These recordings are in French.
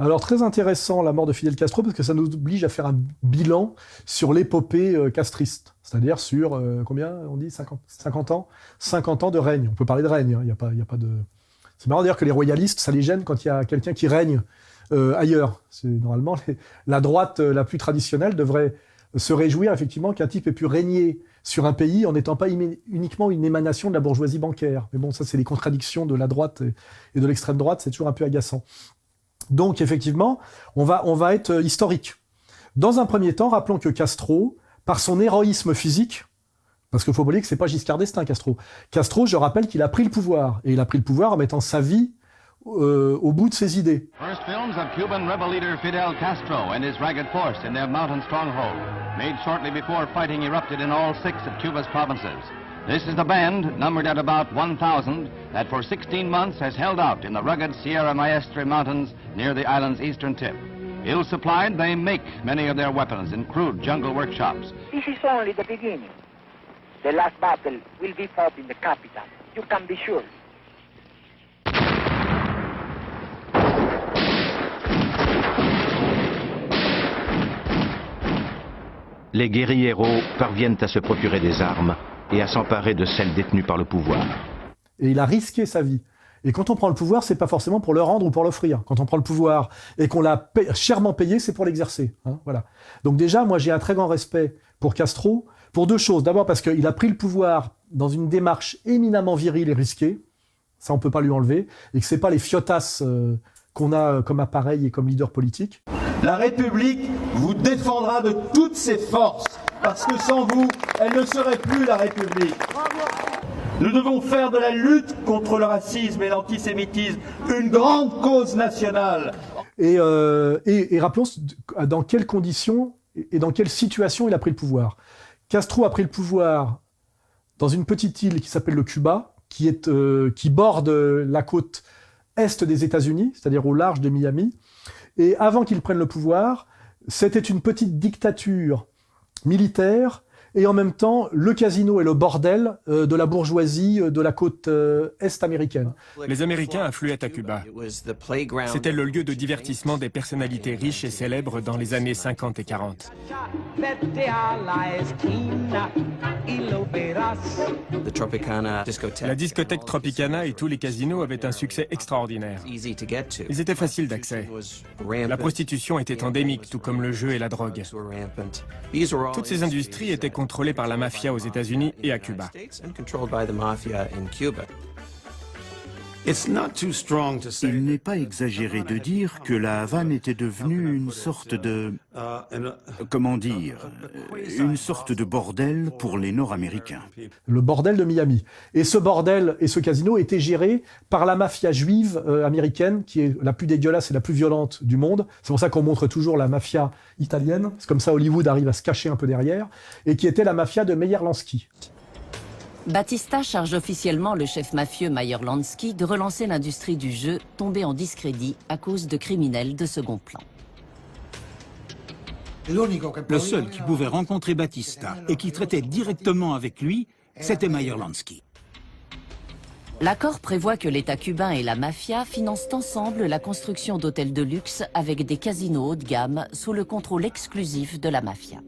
Alors, très intéressant, la mort de Fidel Castro, parce que ça nous oblige à faire un bilan sur l'épopée castriste. C'est-à-dire sur, combien on dit 50 ans 50 ans de règne. On peut parler de règne, hein, y a pas de... C'est marrant d'ailleurs que les royalistes, ça les gêne quand il y a quelqu'un qui règne ailleurs. Normalement, la droite la plus traditionnelle devrait se réjouir effectivement qu'un type ait pu régner sur un pays en n'étant pas uniquement une émanation de la bourgeoisie bancaire. Mais bon, ça c'est les contradictions de la droite et de l'extrême droite, c'est toujours un peu agaçant. Donc effectivement, on va être historique. Dans un premier temps, rappelons que Castro, par son héroïsme physique, parce qu'il faut oublier que c'est pas Giscard d'Estaing, Castro. Castro, je rappelle qu'il a pris le pouvoir, et il a pris le pouvoir en mettant sa vie au bout de ses idées. First films of Cuban rebel leader Fidel Castro and his ragged force in their mountain stronghold, made shortly before fighting erupted in all 6 of Cuba's provinces. This is the band, numbered at about 1,000, that for 16 months has held out in the rugged Sierra Maestre mountains near the island's eastern tip. Ill supplied, they make many of their weapons in crude jungle workshops. This is only the beginning. The last battle will be fought in the capital. You can be sure. Les guérilleros parviennent à se procurer des armes et à s'emparer de celles détenues par le pouvoir. Et il a risqué sa vie. Et quand on prend le pouvoir, c'est pas forcément pour le rendre ou pour l'offrir. Quand on prend le pouvoir et qu'on l'a chèrement payé, c'est pour l'exercer. Hein, voilà. Donc déjà, moi, j'ai un très grand respect pour Castro, pour 2 choses. D'abord parce qu'il a pris le pouvoir dans une démarche éminemment virile et risquée. Ça, on peut pas lui enlever. Et que c'est pas les fiotasses qu'on a comme appareil et comme leader politique. La République vous défendra de toutes ses forces, parce que sans vous, elle ne serait plus la République. Nous devons faire de la lutte contre le racisme et l'antisémitisme une grande cause nationale. Et rappelons dans quelles conditions et dans quelle situation il a pris le pouvoir. Castro a pris le pouvoir dans une petite île qui s'appelle le Cuba, qui borde la côte est des États-Unis, c'est-à-dire au large de Miami. Et avant qu'il prenne le pouvoir, c'était une petite dictature militaire et en même temps le casino et le bordel de la bourgeoisie de la côte est américaine. Les Américains affluaient à Cuba. C'était le lieu de divertissement des personnalités riches et célèbres dans les années 50 et 40. La discothèque Tropicana et tous les casinos avaient un succès extraordinaire. Ils étaient faciles d'accès. La prostitution était endémique, tout comme le jeu et la drogue. Toutes ces industries étaient contrôlées par la mafia aux États-Unis et à Cuba. Il n'est pas exagéré de dire que la Havane était devenue une sorte de... comment dire, une sorte de bordel pour les Nord-Américains. Le bordel de Miami. Et ce bordel et ce casino étaient gérés par la mafia juive américaine, qui est la plus dégueulasse et la plus violente du monde. C'est pour ça qu'on montre toujours la mafia italienne. C'est comme ça Hollywood arrive à se cacher un peu derrière. Et qui était la mafia de Meyer Lansky. Batista charge officiellement le chef mafieux Meyer Lansky de relancer l'industrie du jeu, tombée en discrédit à cause de criminels de second plan. Le seul qui pouvait rencontrer Batista et qui traitait directement avec lui, c'était Meyer Lansky. L'accord prévoit que l'État cubain et la mafia financent ensemble la construction d'hôtels de luxe avec des casinos haut de gamme sous le contrôle exclusif de la mafia.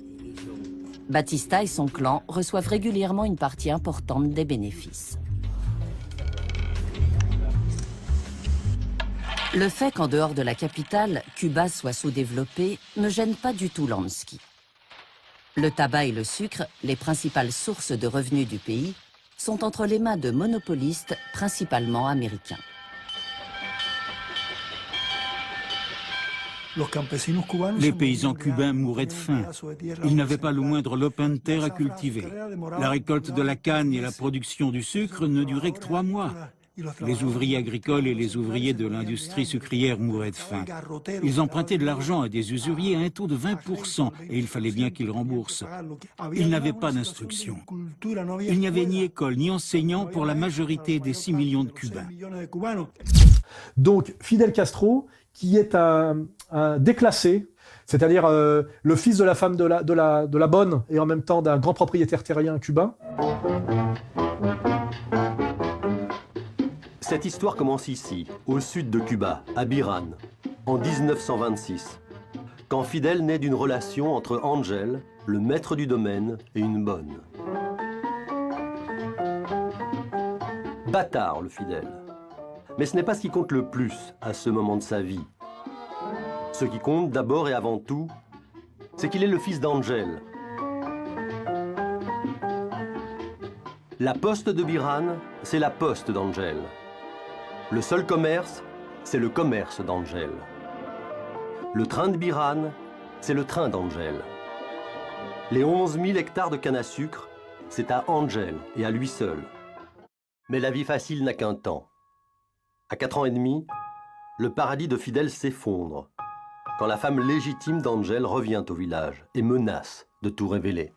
Batista et son clan reçoivent régulièrement une partie importante des bénéfices. Le fait qu'en dehors de la capitale, Cuba soit sous-développé ne gêne pas du tout Lansky. Le tabac et le sucre, les principales sources de revenus du pays, sont entre les mains de monopolistes principalement américains. Les paysans cubains mouraient de faim. Ils n'avaient pas le moindre lopin de terre à cultiver. La récolte de la canne et la production du sucre ne duraient que 3 mois. Les ouvriers agricoles et les ouvriers de l'industrie sucrière mouraient de faim. Ils empruntaient de l'argent à des usuriers à un taux de 20% et il fallait bien qu'ils remboursent. Ils n'avaient pas d'instruction. Il n'y avait ni école ni enseignant pour la majorité des 6 millions de Cubains. Donc Fidel Castro, qui est un déclassé, c'est-à-dire le fils de la femme de la bonne et en même temps d'un grand propriétaire terrien cubain. Cette histoire commence ici, au sud de Cuba, à Biran. en 1926, quand Fidel naît d'une relation entre Ángel, le maître du domaine, et une bonne. Bâtard, le Fidel. Mais ce n'est pas ce qui compte le plus à ce moment de sa vie. Ce qui compte d'abord et avant tout, c'est qu'il est le fils d'Ángel. La poste de Biran, c'est la poste d'Ángel. Le seul commerce, c'est le commerce d'Ángel. Le train de Biran, c'est le train d'Ángel. Les 11 000 hectares de canne à sucre, c'est à Ángel et à lui seul. Mais la vie facile n'a qu'un temps. À 4 ans et demi, le paradis de Fidel s'effondre quand la femme légitime d'Ángel revient au village et menace de tout révéler.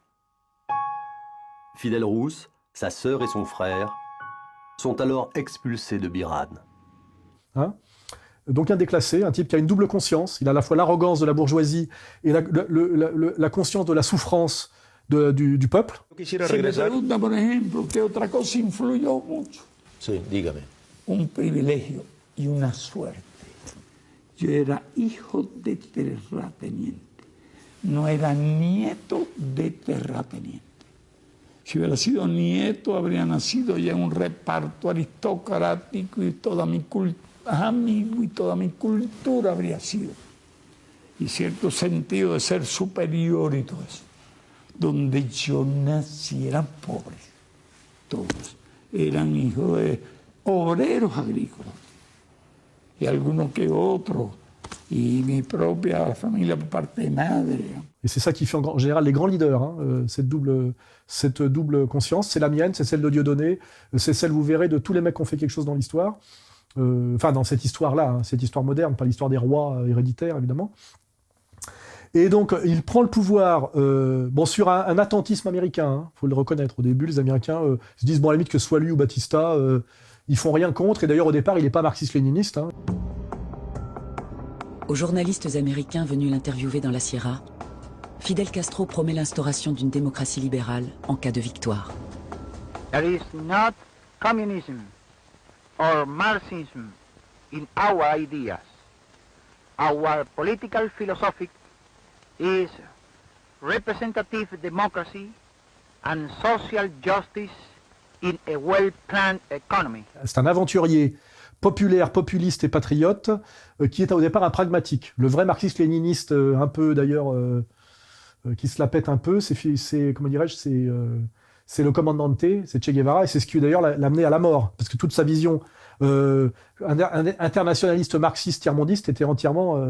Fidel Rousse, sa sœur et son frère sont alors expulsés de Biran. Hein? Donc un déclassé, un type qui a une double conscience. Il a à la fois l'arrogance de la bourgeoisie et la conscience de la souffrance du peuple. Si me pregunta, por ejemplo, ¿qué otra cosa influyó mucho? Sí, dígame. Un privilegio y una suerte. Yo era hijo de terrateniente, no era nieto de terrateniente. Si hubiera sido nieto, habría nacido ya en un reparto aristocrático y toda mi amigo y toda mi cultura habría sido. Y cierto sentido de ser superior y todo eso. Donde yo nací eran pobres, todos. Eran hijos de obreros agrícolas. Y algunos que otros. Y mi propia familia por parte de madre. Et c'est ça qui fait en général les grands leaders, hein, cette double conscience. C'est la mienne, c'est celle de Dieudonné, c'est celle, vous verrez, de tous les mecs qui ont fait quelque chose dans l'histoire. Enfin, dans cette histoire-là, hein, cette histoire moderne, pas l'histoire des rois héréditaires, évidemment. Et donc, il prend le pouvoir sur un attentisme américain, faut le reconnaître. Au début, les Américains se disent, bon, à la limite, que ce soit lui ou Batista, ils font rien contre. Et d'ailleurs, au départ, il n'est pas marxiste-léniniste. Hein. Aux journalistes américains venus l'interviewer dans la Sierra, Fidel Castro promet l'instauration d'une démocratie libérale en cas de victoire. There is not communism or Marxism in our ideas. Our political philosophy is representative democracy and social justice in a well-planned economy. C'est un aventurier populaire, populiste et patriote qui est au départ un pragmatique. Le vrai marxiste-léniniste, un peu d'ailleurs, qui se la pète un peu, c'est comment dirais-je, c'est le commandante, c'est Che Guevara, et c'est ce qui d'ailleurs l'a amené à la mort, parce que toute sa vision internationaliste, marxiste, tiers-mondiste était entièrement...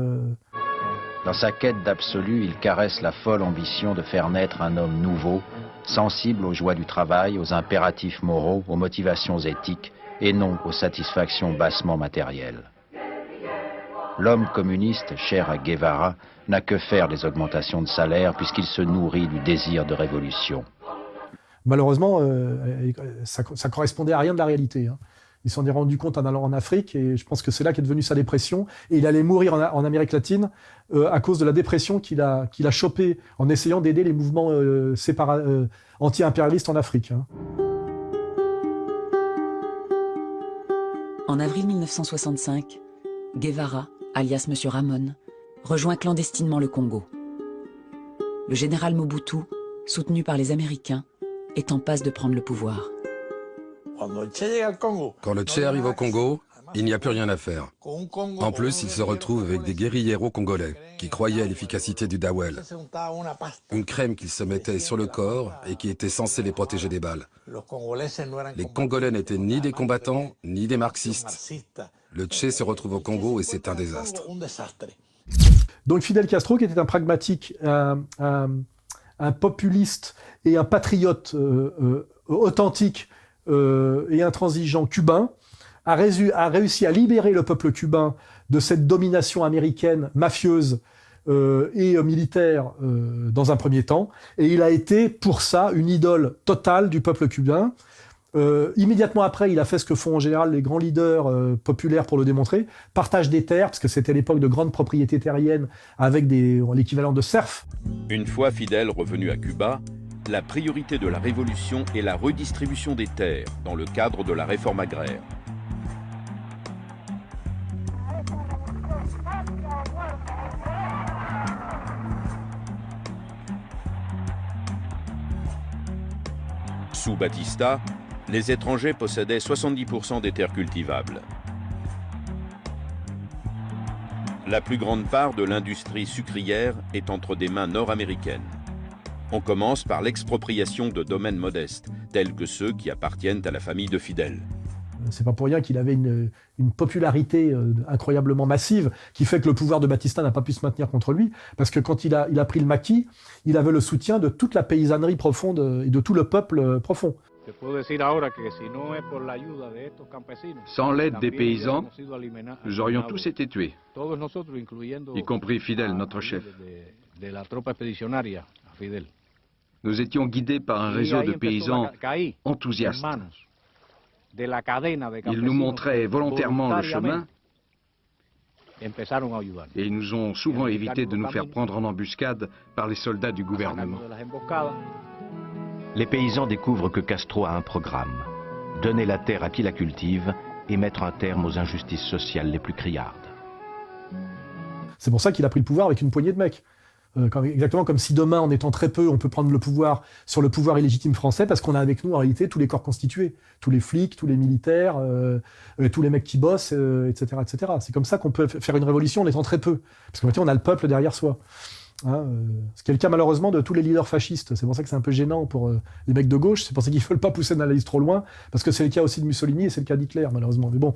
Dans sa quête d'absolu, il caresse la folle ambition de faire naître un homme nouveau, sensible aux joies du travail, aux impératifs moraux, aux motivations éthiques, et non aux satisfactions bassement matérielles. L'homme communiste, cher à Guevara, n'a que faire des augmentations de salaire puisqu'il se nourrit du désir de révolution. Malheureusement, ça correspondait à rien de la réalité. Hein. Il s'en est rendu compte en allant en Afrique, et je pense que c'est là qu'est devenue sa dépression. Et il allait mourir en Amérique latine à cause de la dépression qu'il a chopée en essayant d'aider les mouvements anti-impérialistes en Afrique. Hein. En avril 1965, Guevara, alias Monsieur Ramon, rejoint clandestinement le Congo. Le général Mobutu, soutenu par les Américains, est en passe de prendre le pouvoir. Quand le Che arrive au Congo, il n'y a plus rien à faire. En plus, il se retrouve avec des guérilleros congolais qui croyaient à l'efficacité du Dawel, une crème qu'ils se mettaient sur le corps et qui était censée les protéger des balles. Les Congolais n'étaient ni des combattants, ni des marxistes. Le Che se retrouve au Congo et c'est un désastre. Donc Fidel Castro, qui était un pragmatique, un populiste et un patriote authentique et intransigeant cubain, a réussi à libérer le peuple cubain de cette domination américaine mafieuse et militaire dans un premier temps, et il a été pour ça une idole totale du peuple cubain. Immédiatement après, il a fait ce que font en général les grands leaders populaires pour le démontrer, partage des terres, parce que c'était l'époque de grandes propriétés terriennes avec l'équivalent de serfs. Une fois Fidel revenu à Cuba, la priorité de la révolution est la redistribution des terres dans le cadre de la réforme agraire. Batista, les étrangers possédaient 70% des terres cultivables. La plus grande part de l'industrie sucrière est entre des mains nord-américaines. On commence par l'expropriation de domaines modestes, tels que ceux qui appartiennent à la famille de Fidel. C'est pas pour rien qu'il avait une popularité incroyablement massive, qui fait que le pouvoir de Batista n'a pas pu se maintenir contre lui, parce que quand il a pris le maquis, il avait le soutien de toute la paysannerie profonde et de tout le peuple profond. Sans l'aide des paysans, nous aurions tous été tués, y compris Fidel, notre chef. Nous étions guidés par un réseau de paysans enthousiastes. Ils nous montraient volontairement le chemin et ils nous ont souvent évité de nous faire prendre en embuscade par les soldats du gouvernement. Les paysans découvrent que Castro a un programme. Donner la terre à qui la cultive et mettre un terme aux injustices sociales les plus criardes. C'est pour ça qu'il a pris le pouvoir avec une poignée de mecs. Exactement comme si demain, en étant très peu, on peut prendre le pouvoir sur le pouvoir illégitime français, parce qu'on a avec nous en réalité tous les corps constitués, tous les flics, tous les militaires, tous les mecs qui bossent, etc., etc. C'est comme ça qu'on peut faire une révolution en étant très peu, parce qu'en fait on a le peuple derrière soi. Ce qui est le cas malheureusement de tous les leaders fascistes. C'est pour ça que c'est un peu gênant pour les mecs de gauche. C'est pour ça qu'ils ne veulent pas pousser l'analyse trop loin, parce que c'est le cas aussi de Mussolini et c'est le cas d'Hitler malheureusement. Mais bon,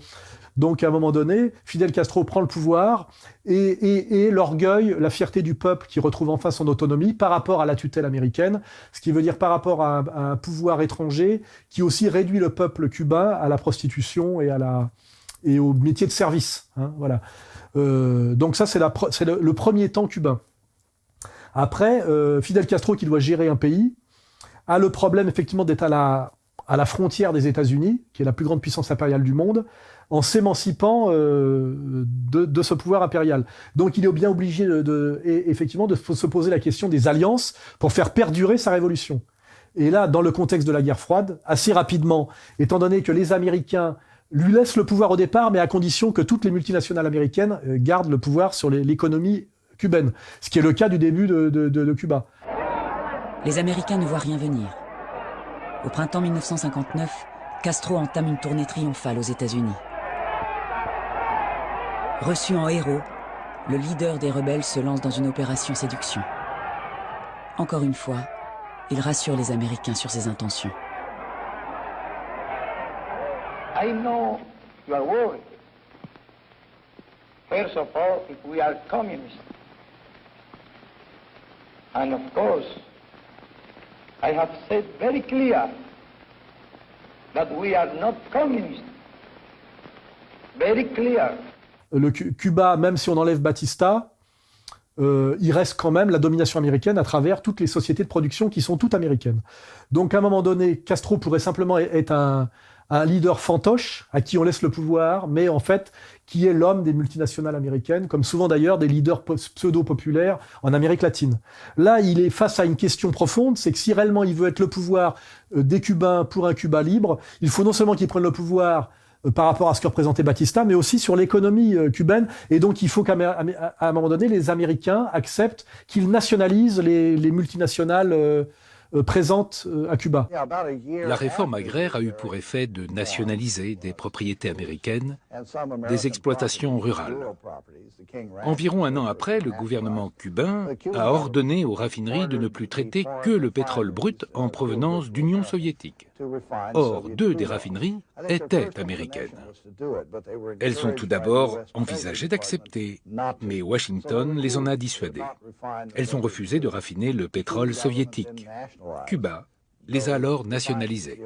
donc à un moment donné, Fidel Castro prend le pouvoir et l'orgueil, la fierté du peuple qui retrouve enfin son autonomie par rapport à la tutelle américaine, ce qui veut dire par rapport à un pouvoir étranger qui aussi réduit le peuple cubain à la prostitution et au métier de service. Voilà. Donc ça c'est le premier temps cubain. Après, Fidel Castro, qui doit gérer un pays, a le problème effectivement d'être à la frontière des États-Unis, qui est la plus grande puissance impériale du monde, en s'émancipant de ce pouvoir impérial. Donc il est bien obligé effectivement de se poser la question des alliances pour faire perdurer sa révolution. Et là, dans le contexte de la guerre froide, assez rapidement, étant donné que les Américains lui laissent le pouvoir au départ, mais à condition que toutes les multinationales américaines gardent le pouvoir sur l'économie cubaine, ce qui est le cas du début de Cuba. Les Américains ne voient rien venir. Au printemps 1959, Castro entame une tournée triomphale aux États-Unis. Reçu en héros, le leader des rebelles se lance dans une opération séduction. Encore une fois, il rassure les Américains sur ses intentions. I know you are worried. First of all, if we are communists. And of course, I have said very clear that we are not communists. Very clear. Le Cuba, même si on enlève Batista, il reste quand même la domination américaine à travers toutes les sociétés de production qui sont toutes américaines. Donc à un moment donné, Castro pourrait simplement être un leader fantoche à qui on laisse le pouvoir, mais en fait qui est l'homme des multinationales américaines, comme souvent d'ailleurs des leaders pseudo-populaires en Amérique latine. Là, il est face à une question profonde, c'est que si réellement il veut être le pouvoir des Cubains pour un Cuba libre, il faut non seulement qu'il prenne le pouvoir par rapport à ce que représentait Batista, mais aussi sur l'économie cubaine. Et donc, il faut qu'à un moment donné, les Américains acceptent qu'ils nationalisent les multinationales présentes à Cuba. La réforme agraire a eu pour effet de nationaliser des propriétés américaines, des exploitations rurales. Environ un an après, le gouvernement cubain a ordonné aux raffineries de ne plus traiter que le pétrole brut en provenance d'Union soviétique. Or, 2 des raffineries étaient américaines. Elles ont tout d'abord envisagé d'accepter, mais Washington les en a dissuadées. Elles ont refusé de raffiner le pétrole soviétique. Cuba les a alors nationalisées.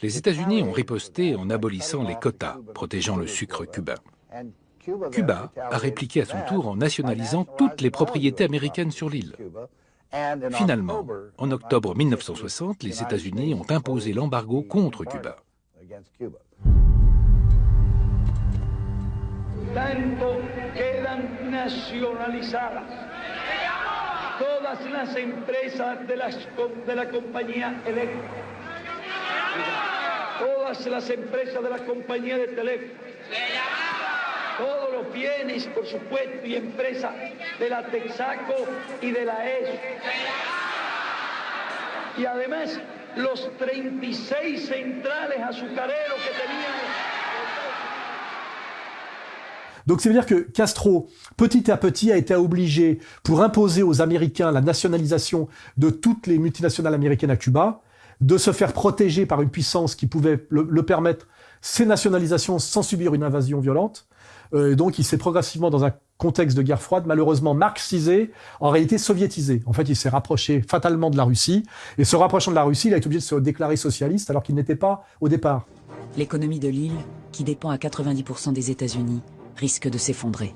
Les États-Unis ont riposté en abolissant les quotas protégeant le sucre cubain. Cuba a répliqué à son tour en nationalisant toutes les propriétés américaines sur l'île. Finalement, en octobre 1960, les États-Unis ont imposé l'embargo contre Cuba. Tanto quedan nacionalizadas todas las empresas de la compañía eléctrica, todas las empresas de la compañía de teléfono, todos los bienes, por supuesto, y empresas de la Texaco y de la ESO. y además los 36 centrales azucareros que tenían. Donc ça veut dire que Castro, petit à petit, a été obligé, pour imposer aux Américains la nationalisation de toutes les multinationales américaines à Cuba, de se faire protéger par une puissance qui pouvait le permettre, ces nationalisations sans subir une invasion violente. Donc il s'est progressivement, dans un contexte de guerre froide, malheureusement marxisé, en réalité soviétisé. En fait, il s'est rapproché fatalement de la Russie, et se rapprochant de la Russie, il a été obligé de se déclarer socialiste, alors qu'il n'était pas au départ. L'économie de l'île, qui dépend à 90% des États-Unis, risque de s'effondrer.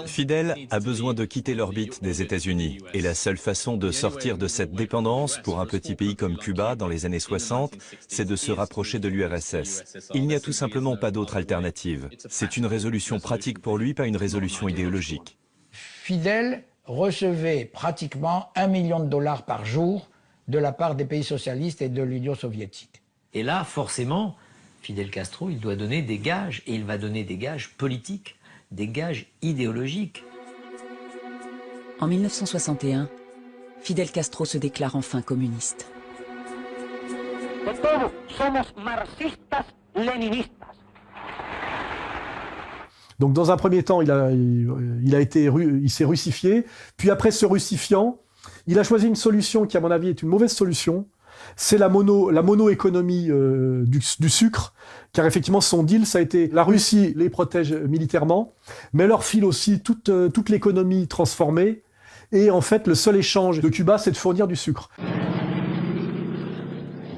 Fidel a besoin de quitter l'orbite des États-Unis. Et la seule façon de sortir de cette dépendance pour un petit pays comme Cuba dans les années 60, c'est de se rapprocher de l'URSS. Il n'y a tout simplement pas d'autre alternative. C'est une résolution pratique pour lui, pas une résolution idéologique. Fidel recevait pratiquement $1 million par jour de la part des pays socialistes et de l'Union soviétique. Et là, forcément, Fidel Castro, il doit donner des gages, et il va donner des gages politiques, des gages idéologiques. En 1961, Fidel Castro se déclare enfin communiste. Donc dans un premier temps, il s'est russifié, puis après se russifiant, il a choisi une solution qui, à mon avis, est une mauvaise solution. C'est la mono-économie du sucre, car effectivement son deal, ça a été la Russie les protège militairement, mais leur file aussi toute l'économie transformée, et en fait le seul échange de Cuba, c'est de fournir du sucre.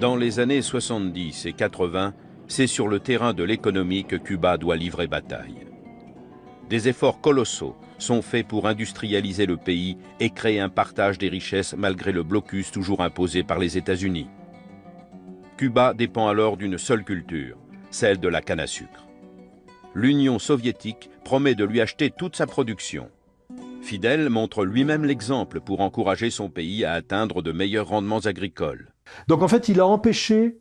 Dans les années 70 et 80, c'est sur le terrain de l'économie que Cuba doit livrer bataille. Des efforts colossaux sont faits pour industrialiser le pays et créer un partage des richesses malgré le blocus toujours imposé par les États-Unis. Cuba dépend alors d'une seule culture, celle de la canne à sucre. L'Union soviétique promet de lui acheter toute sa production. Fidel montre lui-même l'exemple pour encourager son pays à atteindre de meilleurs rendements agricoles. Donc en fait, il a empêché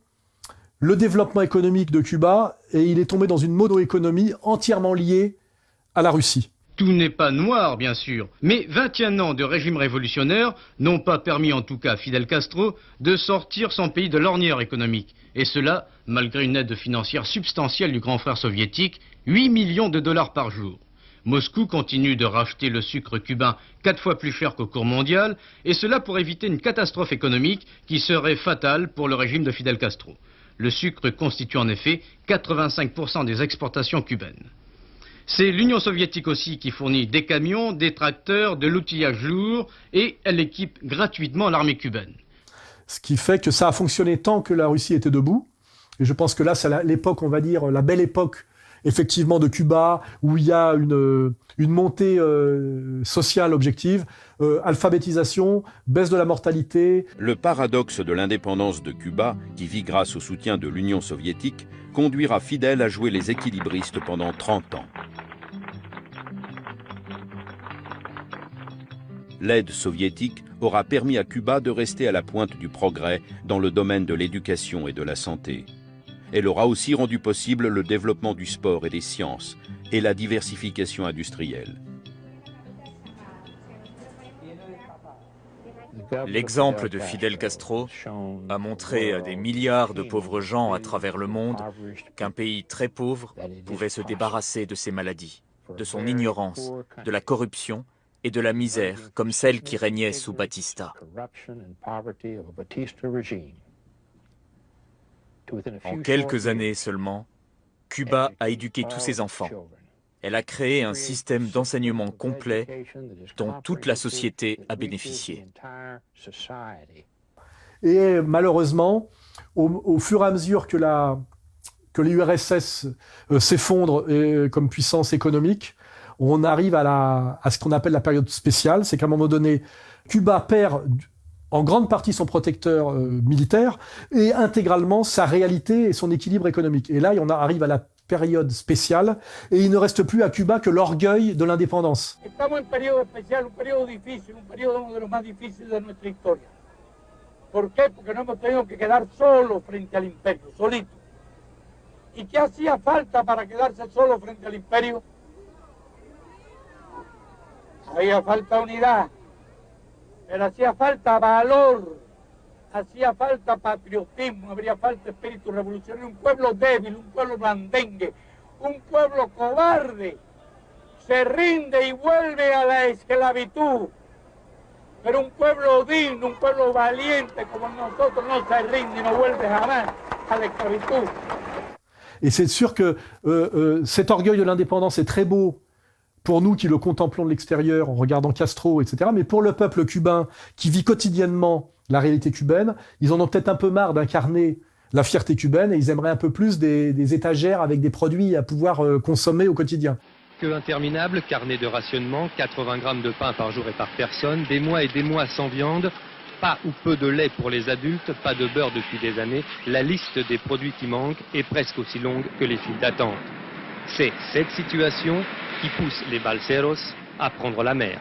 le développement économique de Cuba et il est tombé dans une mono-économie entièrement liée à la Russie. Tout n'est pas noir, bien sûr, mais 21 ans de régime révolutionnaire n'ont pas permis, en tout cas à Fidel Castro, de sortir son pays de l'ornière économique. Et cela, malgré une aide financière substantielle du grand frère soviétique, 8 millions de dollars par jour. Moscou continue de racheter le sucre cubain 4 fois plus cher qu'au cours mondial, et cela pour éviter une catastrophe économique qui serait fatale pour le régime de Fidel Castro. Le sucre constitue en effet 85% des exportations cubaines. C'est l'Union soviétique aussi qui fournit des camions, des tracteurs, de l'outillage lourd et elle équipe gratuitement l'armée cubaine. Ce qui fait que ça a fonctionné tant que la Russie était debout. Et je pense que là, c'est l'époque, on va dire, la belle époque, effectivement, de Cuba, où il y a une montée sociale objective, alphabétisation, baisse de la mortalité. Le paradoxe de l'indépendance de Cuba, qui vit grâce au soutien de l'Union soviétique, conduira Fidel à jouer les équilibristes pendant 30 ans. L'aide soviétique aura permis à Cuba de rester à la pointe du progrès dans le domaine de l'éducation et de la santé. Elle aura aussi rendu possible le développement du sport et des sciences et la diversification industrielle. L'exemple de Fidel Castro a montré à des milliards de pauvres gens à travers le monde qu'un pays très pauvre pouvait se débarrasser de ses maladies, de son ignorance, de la corruption et de la misère comme celle qui régnait sous Batista. En quelques années seulement, Cuba a éduqué tous ses enfants. Elle a créé un système d'enseignement complet dont toute la société a bénéficié. Et malheureusement, au fur et à mesure que l'URSS s'effondre comme puissance économique, on arrive à ce qu'on appelle la période spéciale. C'est qu'à un moment donné, Cuba perd en grande partie son protecteur militaire et intégralement sa réalité et son équilibre économique. Et là, on arrive à la période spéciale et il ne reste plus à Cuba que l'orgueil de l'indépendance. Estamos en periodo especial, un periodo difícil, un periodo uno de los más difíciles de nuestra historia. ¿Por qué? Porque no hemos tenido que quedar solos frente al imperio, solitos. ¿Y qué hacía falta para quedarse solo frente al imperio? Hacía falta unidad, pero hacía falta valor, hacía falta patriotismo, habría falta espíritu revolucionario, un pueblo débil, un pueblo blandengue, un pueblo cobarde, se rinde y vuelve a la esclavitud. Pero un pueblo digno, un pueblo valiente como nosotros no se rinde y no vuelve jamás a la esclavitud. Et c'est sûr que cet orgueil de l'indépendance est très beau pour nous qui le contemplons de l'extérieur en regardant Castro, etc. Mais pour le peuple cubain qui vit quotidiennement la réalité cubaine, ils en ont peut-être un peu marre d'incarner la fierté cubaine et ils aimeraient un peu plus des étagères avec des produits à pouvoir consommer au quotidien. Queue interminable, carnet de rationnement, 80 grammes de pain par jour et par personne, des mois et des mois sans viande, pas ou peu de lait pour les adultes, pas de beurre depuis des années. La liste des produits qui manquent est presque aussi longue que les files d'attente. C'est cette situation qui pousse les balseros à prendre la mer.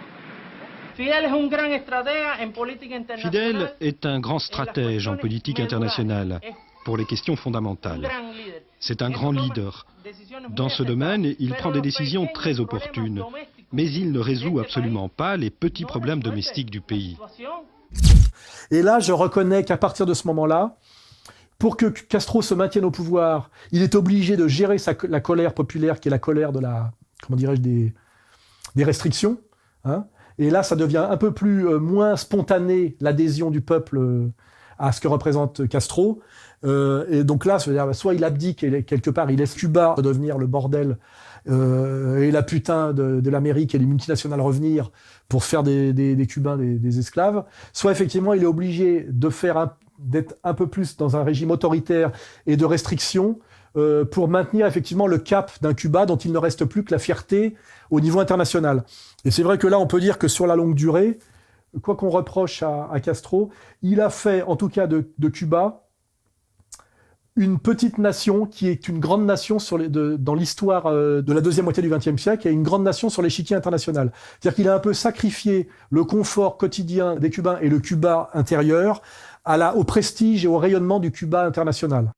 Fidel est un grand stratège en politique internationale pour les questions fondamentales. C'est un grand leader. Dans ce domaine, il prend des décisions très opportunes, mais il ne résout absolument pas les petits problèmes domestiques du pays. Et là, je reconnais qu'à partir de ce moment-là, pour que Castro se maintienne au pouvoir, il est obligé de gérer la colère populaire, qui est la colère de la, comment dirais-je, des restrictions. Hein. Et là, ça devient un peu moins spontané l'adhésion du peuple à ce que représente Castro. Et donc là, soit il abdique et quelque part il laisse Cuba devenir le bordel et la putain de l'Amérique et les multinationales revenir pour faire des Cubains des esclaves, soit effectivement il est obligé d'être un peu plus dans un régime autoritaire et de restriction pour maintenir effectivement le cap d'un Cuba dont il ne reste plus que la fierté au niveau international. Et c'est vrai que là on peut dire que sur la longue durée, quoi qu'on reproche à Castro, il a fait en tout cas de Cuba une petite nation qui est une grande nation dans l'histoire de la deuxième moitié du XXe siècle et une grande nation sur l'échiquier international. C'est-à-dire qu'il a un peu sacrifié le confort quotidien des Cubains et le Cuba intérieur au prestige et au rayonnement du Cuba international.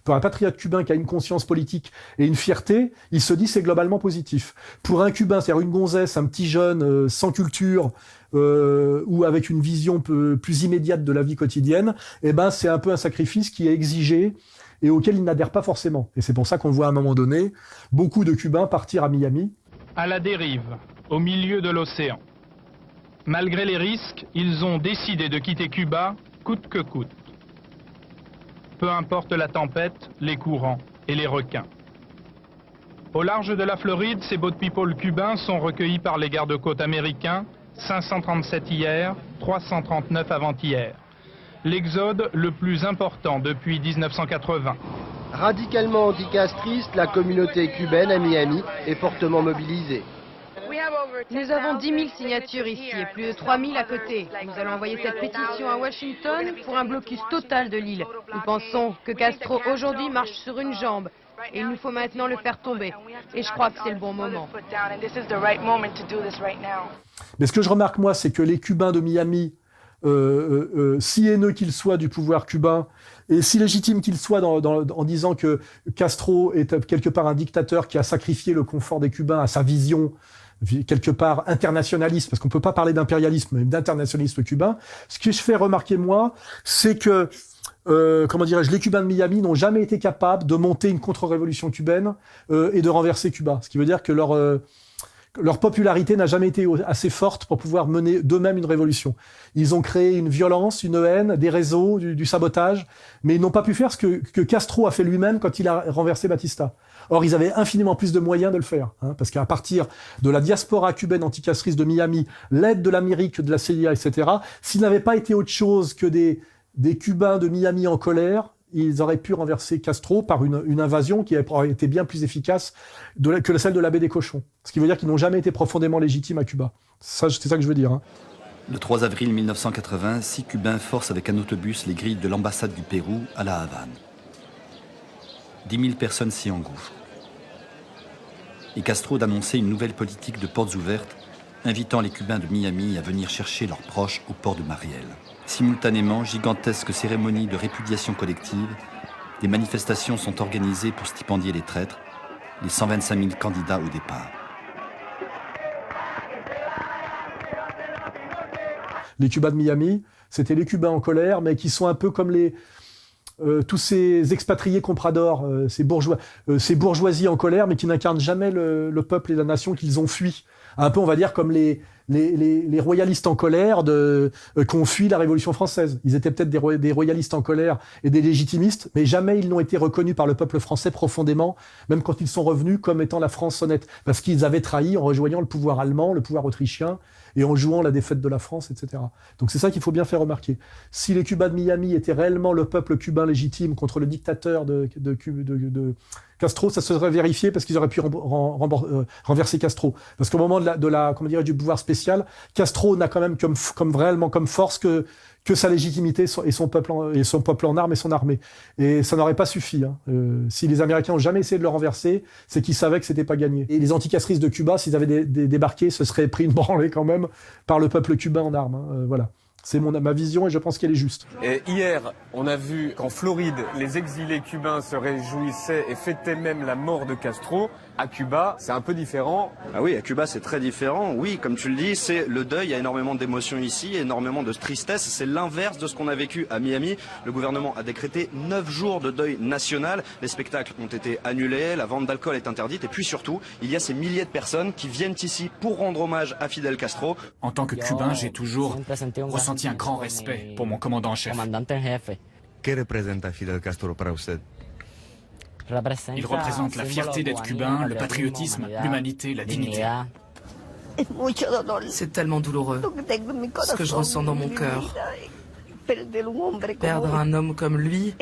Pour un patriote cubain qui a une conscience politique et une fierté, il se dit c'est globalement positif. Pour un Cubain, c'est-à-dire une gonzesse, un petit jeune sans culture ou avec une vision plus immédiate de la vie quotidienne, eh ben c'est un peu un sacrifice qui est exigé et auquel il n'adhère pas forcément. Et c'est pour ça qu'on voit à un moment donné beaucoup de Cubains partir à Miami. À la dérive, au milieu de l'océan. Malgré les risques, ils ont décidé de quitter Cuba coûte que coûte. Peu importe la tempête, les courants et les requins. Au large de la Floride, ces boat people cubains sont recueillis par les gardes-côtes américains, 537 hier, 339 avant-hier. L'exode le plus important depuis 1980. Radicalement anticastriste, la communauté cubaine à Miami est fortement mobilisée. Nous avons 10 000 signatures ici et plus de 3 000 à côté. Nous allons envoyer cette pétition à Washington pour un blocus total de l'île. Nous pensons que Castro aujourd'hui marche sur une jambe et il nous faut maintenant le faire tomber. Et je crois que c'est le bon moment. Mais ce que je remarque moi, c'est que les Cubains de Miami, si haineux qu'ils soient du pouvoir cubain, et si légitimes qu'ils soient en disant que Castro est quelque part un dictateur qui a sacrifié le confort des Cubains à sa vision quelque part internationaliste, parce qu'on peut pas parler d'impérialisme, mais d'internationalisme cubain. Ce que je fais remarquer, moi, c'est que, les Cubains de Miami n'ont jamais été capables de monter une contre-révolution cubaine et de renverser Cuba. Ce qui veut dire que leur popularité n'a jamais été assez forte pour pouvoir mener d'eux-mêmes une révolution. Ils ont créé une violence, une haine, des réseaux, du sabotage, mais ils n'ont pas pu faire ce que Castro a fait lui-même quand il a renversé Batista. Or, ils avaient infiniment plus de moyens de le faire, parce qu'à partir de la diaspora cubaine anticastriste de Miami, l'aide de l'Amérique, de la CIA, etc., s'ils n'avaient pas été autre chose que des Cubains de Miami en colère, ils auraient pu renverser Castro par une invasion qui aurait été bien plus efficace que celle de la baie des Cochons. Ce qui veut dire qu'ils n'ont jamais été profondément légitimes à Cuba. C'est ça que je veux dire. Le 3 avril 1980, 6 Cubains forcent avec un autobus les grilles de l'ambassade du Pérou à La Havane. 10 000 personnes s'y engouffrent. Et Castro d'annoncer une nouvelle politique de portes ouvertes, invitant les Cubains de Miami à venir chercher leurs proches au port de Mariel. Simultanément, gigantesque cérémonie de répudiation collective, des manifestations sont organisées pour stipendier les traîtres, les 125 000 candidats au départ. Les Cubains de Miami, c'était les Cubains en colère, mais qui sont un peu comme tous ces expatriés compradors, ces bourgeoisies en colère, mais qui n'incarnent jamais le peuple et la nation qu'ils ont fui. Un peu, on va dire, comme les royalistes en colère qui ont fui la Révolution française. Ils étaient peut-être des royalistes en colère et des légitimistes, mais jamais ils n'ont été reconnus par le peuple français profondément, même quand ils sont revenus comme étant la France honnête, parce qu'ils avaient trahi en rejoignant le pouvoir allemand, le pouvoir autrichien, et en jouant la défaite de la France, etc. Donc c'est ça qu'il faut bien faire remarquer. Si les Cubains de Miami étaient réellement le peuple cubain légitime contre le dictateur de Castro, ça se serait vérifié parce qu'ils auraient pu renverser Castro. Parce qu'au moment du pouvoir spécial, Castro n'a quand même réellement comme force que sa légitimité et son peuple en armes et son armée. Et ça n'aurait pas suffi. Si les Américains n'ont jamais essayé de le renverser, c'est qu'ils savaient que c'était pas gagné. Et les anticastristes de Cuba, s'ils avaient débarqué, se seraient pris une branlée quand même par le peuple cubain en armes. Voilà. C'est ma vision et je pense qu'elle est juste. Et hier, on a vu qu'en Floride, les exilés cubains se réjouissaient et fêtaient même la mort de Castro. À Cuba, c'est un peu différent. Ah oui, à Cuba, c'est très différent. Oui, comme tu le dis, c'est le deuil. Il y a énormément d'émotions ici, énormément de tristesse. C'est l'inverse de ce qu'on a vécu à Miami. Le gouvernement a décrété 9 jours de deuil national. Les spectacles ont été annulés, la vente d'alcool est interdite. Et puis surtout, il y a ces milliers de personnes qui viennent ici pour rendre hommage à Fidel Castro. En tant que Cubain, j'ai toujours ressenti un grand respect pour mon commandant en chef. Que représente Fidel Castro para usted? Il représente la fierté d'être cubain, le patriotisme, l'humanité, la dignité. C'est tellement douloureux, ce que je ressens dans mon cœur. Perdre un homme comme lui,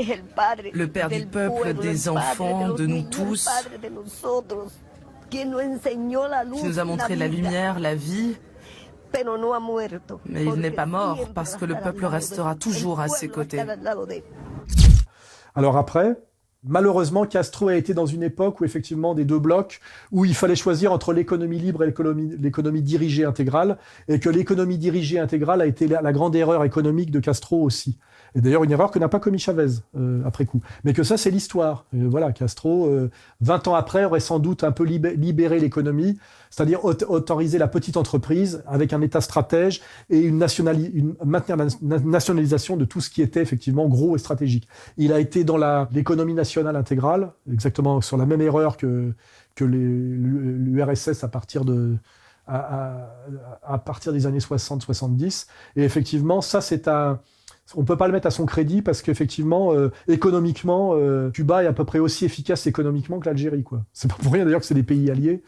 le père du peuple, des enfants, de nous tous, qui nous a montré la lumière, la vie, mais il n'est pas mort parce que le peuple restera toujours à ses côtés. Alors après, malheureusement, Castro a été dans une époque où effectivement des deux blocs, où il fallait choisir entre l'économie libre et l'économie dirigée intégrale, et que l'économie dirigée intégrale a été la grande erreur économique de Castro aussi. Et d'ailleurs, une erreur que n'a pas commis Chavez après coup. Mais que ça, c'est l'histoire. Voilà, Castro, 20 ans après, aurait sans doute un peu libéré l'économie, c'est-à-dire autoriser la petite entreprise avec un État stratège et maintenir la nationalisation de tout ce qui était effectivement gros et stratégique. Il a été dans l'économie nationale intégrale, exactement sur la même erreur que l'URSS à partir des années 60-70. Et effectivement, ça, on ne peut pas le mettre à son crédit parce qu'effectivement, économiquement, Cuba est à peu près aussi efficace économiquement que l'Algérie, quoi. C'est pas pour rien d'ailleurs que c'est des pays alliés.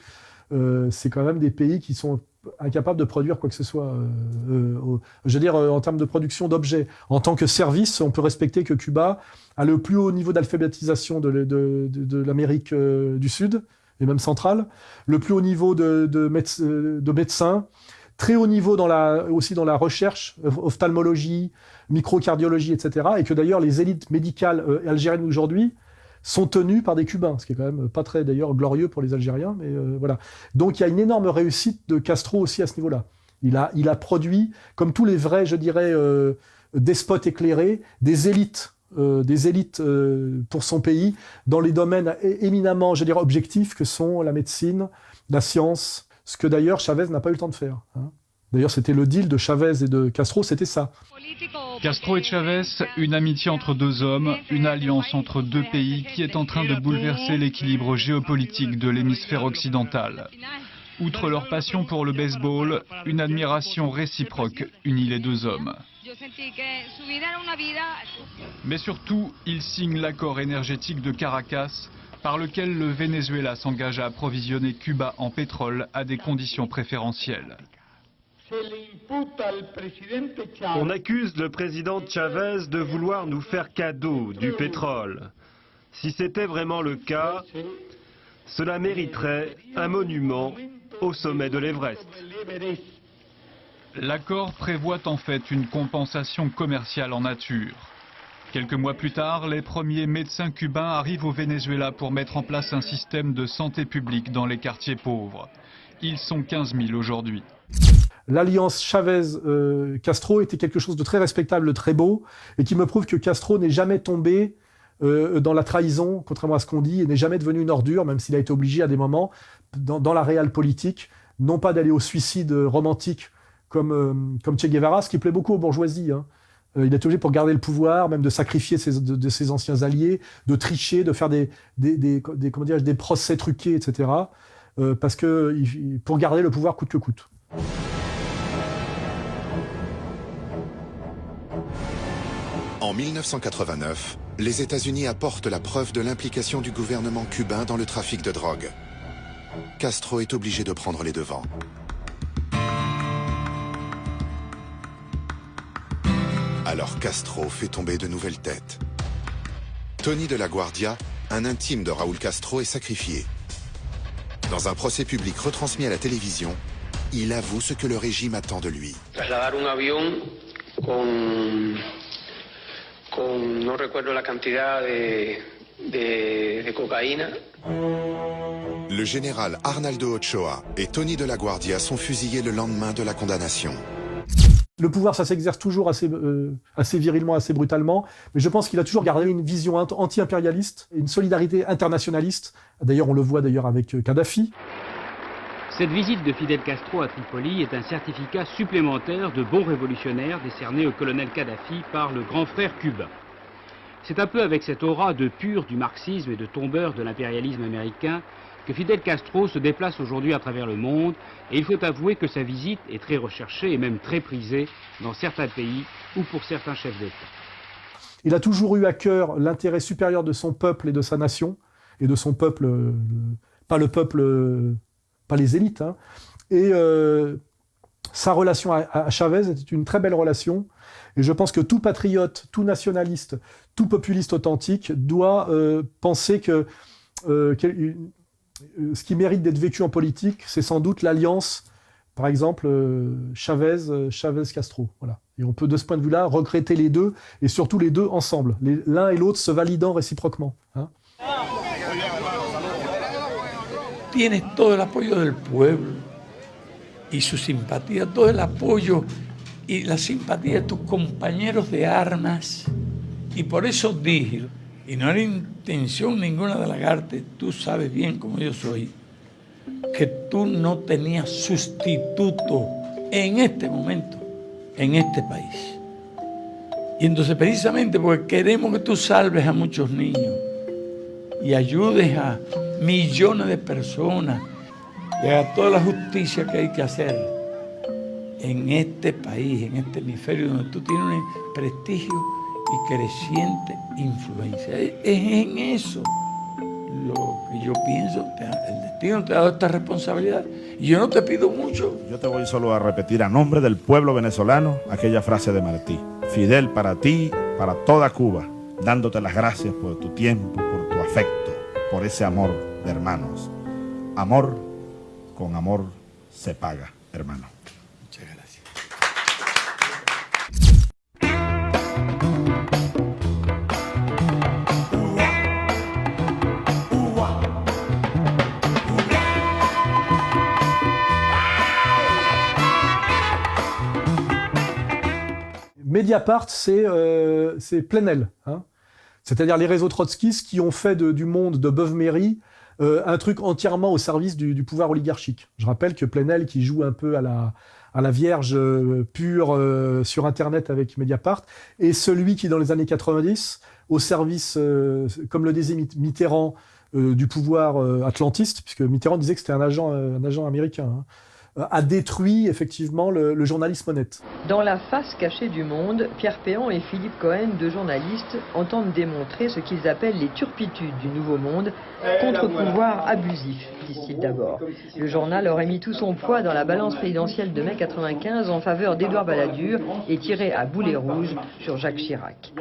C'est quand même des pays qui sont incapables de produire quoi que ce soit. Je veux dire, en termes de production d'objets. En tant que service, on peut respecter que Cuba a le plus haut niveau d'alphabétisation de l'Amérique du Sud, et même centrale, le plus haut niveau de médecins, très haut niveau aussi dans la recherche, ophtalmologie, microcardiologie, etc. Et que d'ailleurs les élites médicales algériennes aujourd'hui sont tenues par des Cubains, ce qui est quand même pas très d'ailleurs glorieux pour les Algériens, mais voilà. Donc il y a une énorme réussite de Castro aussi à ce niveau-là. Il a produit, comme tous les vrais, je dirais, despotes éclairés, des élites pour son pays dans les domaines éminemment, je dirais, objectifs que sont la médecine, la science, ce que d'ailleurs Chavez n'a pas eu le temps de faire. D'ailleurs, c'était le deal de Chavez et de Castro, c'était ça. Castro et Chavez, une amitié entre deux hommes, une alliance entre deux pays qui est en train de bouleverser l'équilibre géopolitique de l'hémisphère occidental. Outre leur passion pour le baseball, une admiration réciproque unit les deux hommes. Mais surtout, ils signent l'accord énergétique de Caracas, par lequel le Venezuela s'engage à approvisionner Cuba en pétrole à des conditions préférentielles. On accuse le président Chavez de vouloir nous faire cadeau du pétrole. Si c'était vraiment le cas, cela mériterait un monument au sommet de l'Everest. L'accord prévoit en fait une compensation commerciale en nature. Quelques mois plus tard, les premiers médecins cubains arrivent au Venezuela pour mettre en place un système de santé publique dans les quartiers pauvres. Ils sont 15 000 aujourd'hui. L'alliance Chavez-Castro était quelque chose de très respectable, de très beau, et qui me prouve que Castro n'est jamais tombé dans la trahison, contrairement à ce qu'on dit, et n'est jamais devenu une ordure, même s'il a été obligé à des moments, dans la réelle politique, non pas d'aller au suicide romantique comme Che Guevara, ce qui plaît beaucoup aux bourgeoisies. Hein. Il est obligé pour garder le pouvoir, même de sacrifier ses anciens alliés, de tricher, de faire des procès truqués, etc. Parce que pour garder le pouvoir coûte que coûte. En 1989, les États-Unis apportent la preuve de l'implication du gouvernement cubain dans le trafic de drogue. Castro est obligé de prendre les devants. Alors Castro fait tomber de nouvelles têtes. Tony de la Guardia, un intime de Raúl Castro, est sacrifié. Dans un procès public retransmis à la télévision, il avoue ce que le régime attend de lui. Trasladar un avión con no recuerdo la cantidad de cocaïna. Le général Arnaldo Ochoa et Tony de la Guardia sont fusillés le lendemain de la condamnation. Le pouvoir, ça s'exerce toujours assez virilement, assez brutalement, mais je pense qu'il a toujours gardé une vision anti-impérialiste, une solidarité internationaliste. D'ailleurs, on le voit d'ailleurs avec Kadhafi. Cette visite de Fidel Castro à Tripoli est un certificat supplémentaire de bon révolutionnaire décerné au colonel Kadhafi par le grand frère cubain. C'est un peu avec cette aura de pur du marxisme et de tombeur de l'impérialisme américain que Fidel Castro se déplace aujourd'hui à travers le monde, et il faut avouer que sa visite est très recherchée et même très prisée dans certains pays ou pour certains chefs d'État. Il a toujours eu à cœur l'intérêt supérieur de son peuple et de sa nation, et de son peuple, pas les élites. Hein. Et sa relation à Chavez était une très belle relation, et je pense que tout patriote, tout nationaliste, tout populiste authentique doit penser que ce qui mérite d'être vécu en politique, c'est sans doute l'alliance, par exemple, Chavez-Castro. Voilà. Et on peut, de ce point de vue-là, regretter les deux, et surtout les deux ensemble, l'un et l'autre se validant réciproquement. Hein. Tienes todo el apoyo del pueblo y su simpatía, todo el apoyo y la simpatía de tus compañeros de armas. Y por eso dije, y no era intención ninguna de halagarte, tú sabes bien como yo soy, que tú no tenías sustituto en este momento, en este país. Y entonces precisamente porque queremos que tú salves a muchos niños y ayudes a millones de personas y hagas toda la justicia que hay que hacer en este país, en este hemisferio donde tú tienes un prestigio y creciente influencia. Es en eso lo que yo pienso. El destino te ha dado esta responsabilidad y yo no te pido mucho. Yo te voy solo a repetir a nombre del pueblo venezolano aquella frase de Martí: Fidel, para ti, para toda Cuba, dándote las gracias por tu tiempo, por tu afecto, por ese amor de hermanos. Amor con amor se paga, hermano. Muchas gracias. Mediapart, c'est Plenel. Hein. C'est-à-dire les réseaux trotskistes qui ont fait du monde de Beuve-Méry un truc entièrement au service du pouvoir oligarchique. Je rappelle que Plenel, qui joue un peu à la Vierge pure sur Internet avec Mediapart, est celui qui, dans les années 90, au service, comme le disait Mitterrand, du pouvoir atlantiste, puisque Mitterrand disait que c'était un agent américain, hein, a détruit effectivement le journalisme honnête. Dans la face cachée du Monde, Pierre Péan et Philippe Cohen, deux journalistes, entendent démontrer ce qu'ils appellent les turpitudes du Nouveau Monde, contre-pouvoir abusif, disent-ils d'abord. Le journal aurait mis tout son poids dans la balance présidentielle de mai 1995 en faveur d'Édouard Balladur et tiré à boulet rouge sur Jacques Chirac.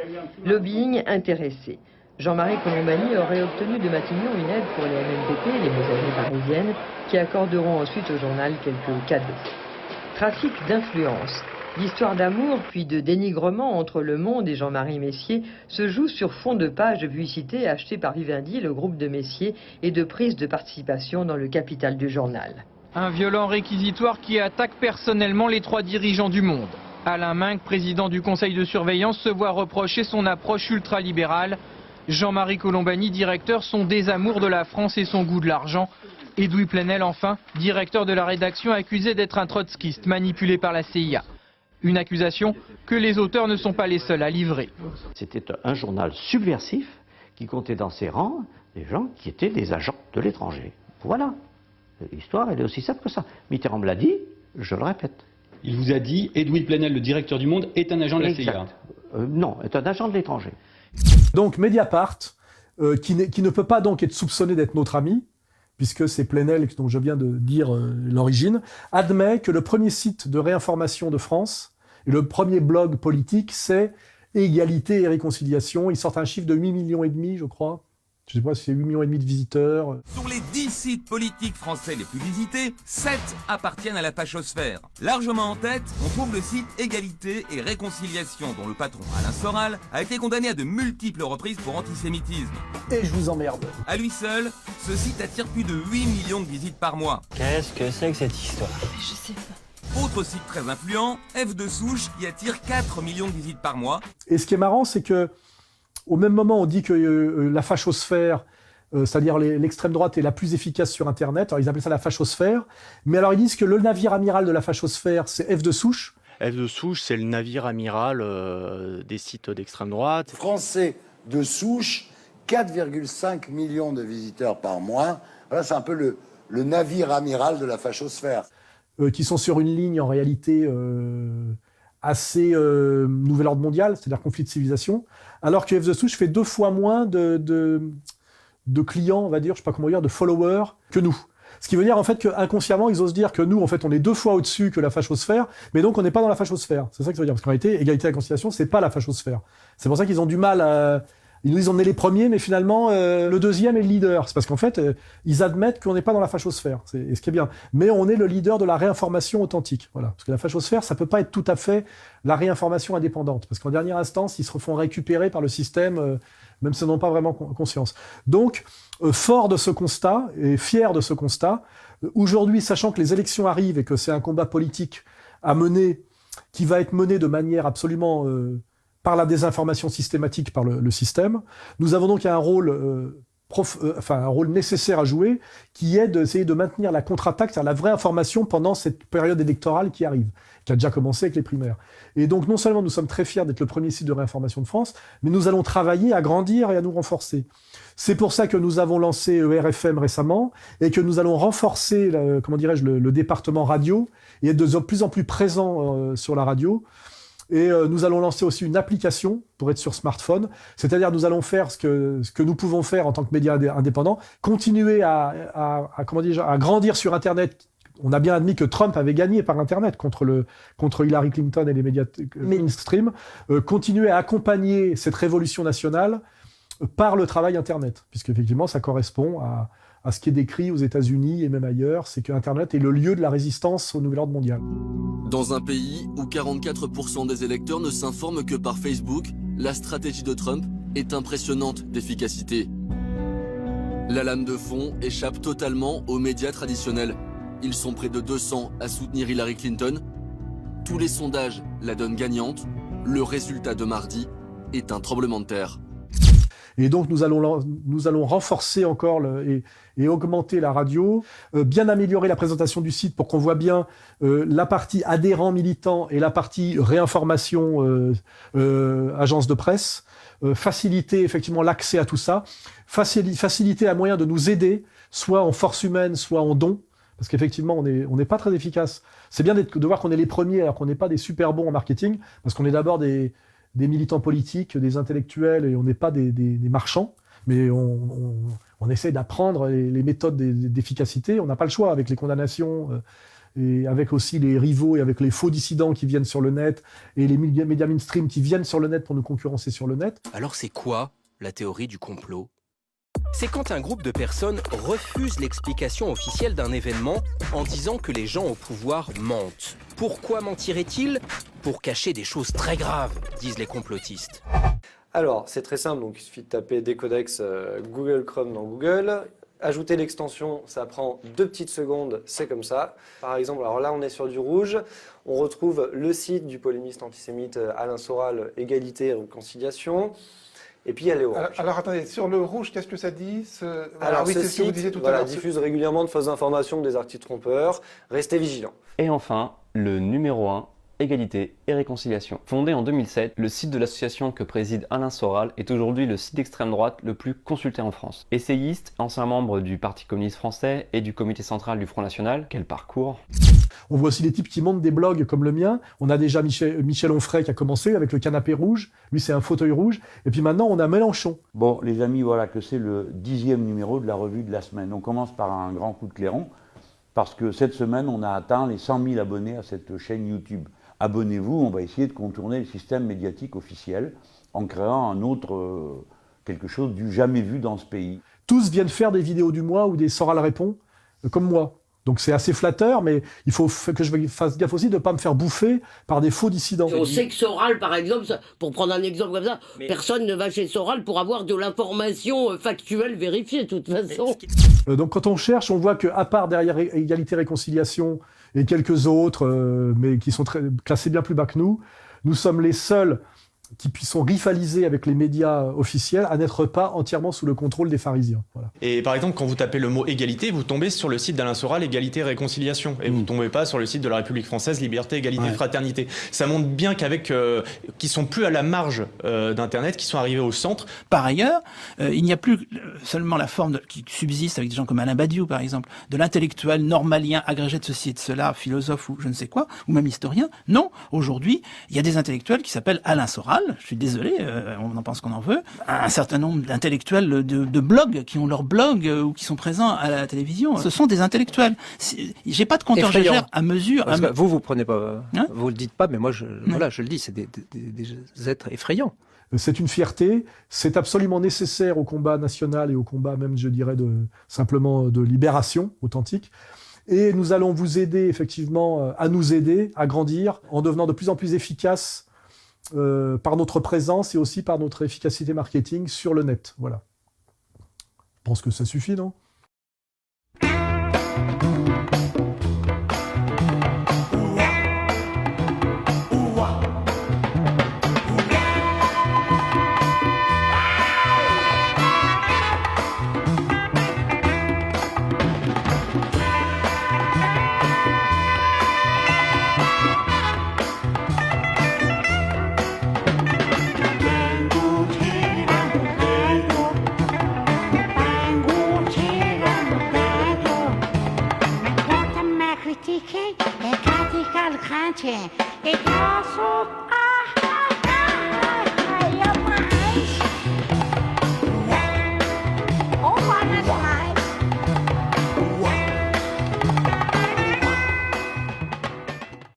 Lobbying intéressé. Jean-Marie Colombani aurait obtenu de Matignon une aide pour les MMPP, les messageries parisiennes, qui accorderont ensuite au journal quelques cadeaux. Trafic d'influence. L'histoire d'amour puis de dénigrement entre Le Monde et Jean-Marie Messier se joue sur fond de pages de publicité achetées par Vivendi, le groupe de Messier, et de prise de participation dans le capital du journal. Un violent réquisitoire qui attaque personnellement les 3 dirigeants du Monde. Alain Minc, président du conseil de surveillance, se voit reprocher son approche ultralibérale. Jean-Marie Colombani, directeur, son désamour de la France et son goût de l'argent. Edoui Plenel, enfin, directeur de la rédaction, accusé d'être un trotskiste manipulé par la CIA. Une accusation que les auteurs ne sont pas les seuls à livrer. C'était un journal subversif qui comptait dans ses rangs des gens qui étaient des agents de l'étranger. Voilà. L'histoire, elle est aussi simple que ça. Mitterrand me l'a dit, je le répète. Il vous a dit, Edoui Plenel, le directeur du Monde, est un agent de la CIA. Non, est un agent de l'étranger. Donc Mediapart, qui ne peut pas donc être soupçonné d'être notre ami, puisque c'est Plenel dont je viens de dire l'origine, admet que le premier site de réinformation de France, et le premier blog politique, c'est Égalité et Réconciliation. Ils sortent un chiffre de 8,5 millions, je crois. Je ne sais pas si c'est 8,5 millions de visiteurs. Sur les 10 sites politiques français les plus visités, 7 appartiennent à la fachosphère. Largement en tête, on trouve le site Égalité et Réconciliation, dont le patron Alain Soral a été condamné à de multiples reprises pour antisémitisme. Et je vous emmerde. À lui seul, ce site attire plus de 8 millions de visites par mois. Qu'est-ce que c'est que cette histoire? Je sais pas. Autre site très influent, F de Souche, qui attire 4 millions de visites par mois. Et ce qui est marrant, c'est que au même moment, on dit que la fachosphère, c'est-à-dire l'extrême droite, est la plus efficace sur Internet. Alors, ils appellent ça la fachosphère. Mais alors, ils disent que le navire amiral de la fachosphère, c'est F de Souche. F de Souche, c'est le navire amiral des sites d'extrême droite. Français de souche, 4,5 millions de visiteurs par mois. Voilà, c'est un peu le navire amiral de la fachosphère. Qui sont sur une ligne, en réalité, assez nouvel ordre mondial, c'est-à-dire conflit de civilisation, alors que F de Souche fait 2 fois moins de clients, on va dire, je sais pas comment dire, de followers que nous. Ce qui veut dire en fait qu'inconsciemment, ils osent dire que nous, en fait, on est 2 fois au-dessus que la fachosphère, mais donc on n'est pas dans la fachosphère. C'est ça que ça veut dire, parce qu'en réalité, Égalité et Réconciliation, c'est pas la fachosphère. C'est pour ça qu'ils ont du mal à... Ils nous disent on est les premiers, mais finalement, le deuxième est le leader. C'est parce qu'en fait, ils admettent qu'on n'est pas dans la fachosphère. Et ce qui est bien. Mais on est le leader de la réinformation authentique. Voilà. Parce que la fachosphère, ça peut pas être tout à fait la réinformation indépendante. Parce qu'en dernière instance, ils se font récupérer par le système, même s'ils n'en ont pas vraiment conscience. Donc, fort de ce constat, et fier de ce constat, aujourd'hui, sachant que les élections arrivent et que c'est un combat politique à mener, qui va être mené de manière absolument... par la désinformation systématique par le système. Nous avons donc un rôle, un rôle nécessaire à jouer, qui est d'essayer de maintenir la contre-attaque, c'est-à-dire la vraie information pendant cette période électorale qui arrive, qui a déjà commencé avec les primaires. Et donc non seulement nous sommes très fiers d'être le premier site de réinformation de France, mais nous allons travailler à grandir et à nous renforcer. C'est pour ça que nous avons lancé RFM récemment, et que nous allons renforcer, le département radio, et être de plus en plus présents sur la radio. Et nous allons lancer aussi une application pour être sur smartphone. C'est-à-dire nous allons faire ce que nous pouvons faire en tant que médias indépendants, continuer à grandir sur Internet. On a bien admis que Trump avait gagné par Internet contre Hillary Clinton et les médias mainstream. Continuer à accompagner cette révolution nationale par le travail Internet, puisqu'effectivement ça correspond à ce qui est décrit aux États-Unis et même ailleurs, c'est que Internet est le lieu de la résistance au nouvel ordre mondial. Dans un pays où 44% des électeurs ne s'informent que par Facebook, la stratégie de Trump est impressionnante d'efficacité. La lame de fond échappe totalement aux médias traditionnels. Ils sont près de 200 à soutenir Hillary Clinton. Tous les sondages la donnent gagnante. Le résultat de mardi est un tremblement de terre. Et donc nous allons renforcer encore et augmenter la radio, bien améliorer la présentation du site pour qu'on voit bien la partie adhérents militants et la partie réinformation agence de presse, faciliter effectivement l'accès à tout ça, faciliter un moyen de nous aider, soit en force humaine, soit en dons, parce qu'effectivement on n'est pas très efficace. C'est bien de voir qu'on est les premiers alors qu'on n'est pas des super bons en marketing, parce qu'on est d'abord des militants politiques, des intellectuels, et on n'est pas des marchands, mais on essaie d'apprendre les méthodes d'efficacité. On n'a pas le choix avec les condamnations, et avec aussi les rivaux et avec les faux dissidents qui viennent sur le net, et les médias mainstream qui viennent sur le net pour nous concurrencer sur le net. Alors c'est quoi la théorie du complot ? C'est quand un groupe de personnes refuse l'explication officielle d'un événement en disant que les gens au pouvoir mentent. Pourquoi mentiraient-ils ? Pour cacher des choses très graves, disent les complotistes. Alors, c'est très simple, donc il suffit de taper Decodex Google Chrome dans Google. Ajouter l'extension, ça prend 2 petites secondes, c'est comme ça. Par exemple, alors là on est sur du rouge, on retrouve le site du polémiste antisémite Alain Soral, Égalité et Réconciliation. Et puis il y a les oranges. Alors attendez, sur le rouge, qu'est-ce que ça dit Alors oui, ce c'est ce que vous site disiez tout à l'heure. diffuse régulièrement de fausses informations, des articles trompeurs. Restez vigilants. Et enfin, le numéro 1, Égalité et Réconciliation. Fondé en 2007, le site de l'association que préside Alain Soral est aujourd'hui le site d'extrême droite le plus consulté en France. Essayiste, ancien membre du Parti communiste français et du comité central du Front National, quel parcours! On voit aussi des types qui montent des blogs comme le mien. On a déjà Michel Onfray qui a commencé avec le canapé rouge. Lui, c'est un fauteuil rouge. Et puis maintenant, on a Mélenchon. Bon, les amis, voilà que c'est le 10e numéro de la revue de la semaine. On commence par un grand coup de clairon, parce que cette semaine, on a atteint les 100 000 abonnés à cette chaîne YouTube. Abonnez-vous, on va essayer de contourner le système médiatique officiel en créant un autre, quelque chose du jamais vu dans ce pays. Tous viennent faire des vidéos du mois ou des Soral répond, comme moi. Donc c'est assez flatteur, mais il faut que je fasse gaffe aussi de ne pas me faire bouffer par des faux dissidents. On sait que Soral, par exemple, pour prendre un exemple comme ça, personne ne va chez Soral pour avoir de l'information factuelle vérifiée, de toute façon. Donc quand on cherche, on voit qu'à part derrière Égalité Réconciliation et quelques autres, mais qui sont classés bien plus bas que nous sommes les seuls qui sont rivalisés avec les médias officiels à n'être pas entièrement sous le contrôle des pharisiens. Voilà. Et par exemple, quand vous tapez le mot égalité, vous tombez sur le site d'Alain Soral, Égalité et Réconciliation. Et vous ne tombez pas sur le site de la République française, Liberté, Égalité, Fraternité. Ça montre bien qu'avec, qui sont plus à la marge d'Internet, qui sont arrivés au centre. Par ailleurs, il n'y a plus seulement la forme qui subsiste avec des gens comme Alain Badiou, par exemple, de l'intellectuel normalien, agrégé de ceci et de cela, philosophe ou je ne sais quoi, ou même historien. Non, aujourd'hui, il y a des intellectuels qui s'appellent Alain Soral. Je suis désolé, on en pense qu'on en veut. Un certain nombre d'intellectuels de blogs qui ont leur blog ou qui sont présents à la télévision. Ce sont des intellectuels. J'ai pas de compteur GGR à mesure. Parce que vous prenez pas, vous le dites pas, mais moi, voilà, je le dis, c'est des êtres effrayants. C'est une fierté, c'est absolument nécessaire au combat national et au combat même, je dirais, simplement de libération authentique. Et nous allons vous aider, effectivement, à nous aider, à grandir, en devenant de plus en plus efficaces par notre présence et aussi par notre efficacité marketing sur le net. Voilà. Je pense que ça suffit, non ? critiquer et critiquer le chrétien et grâce au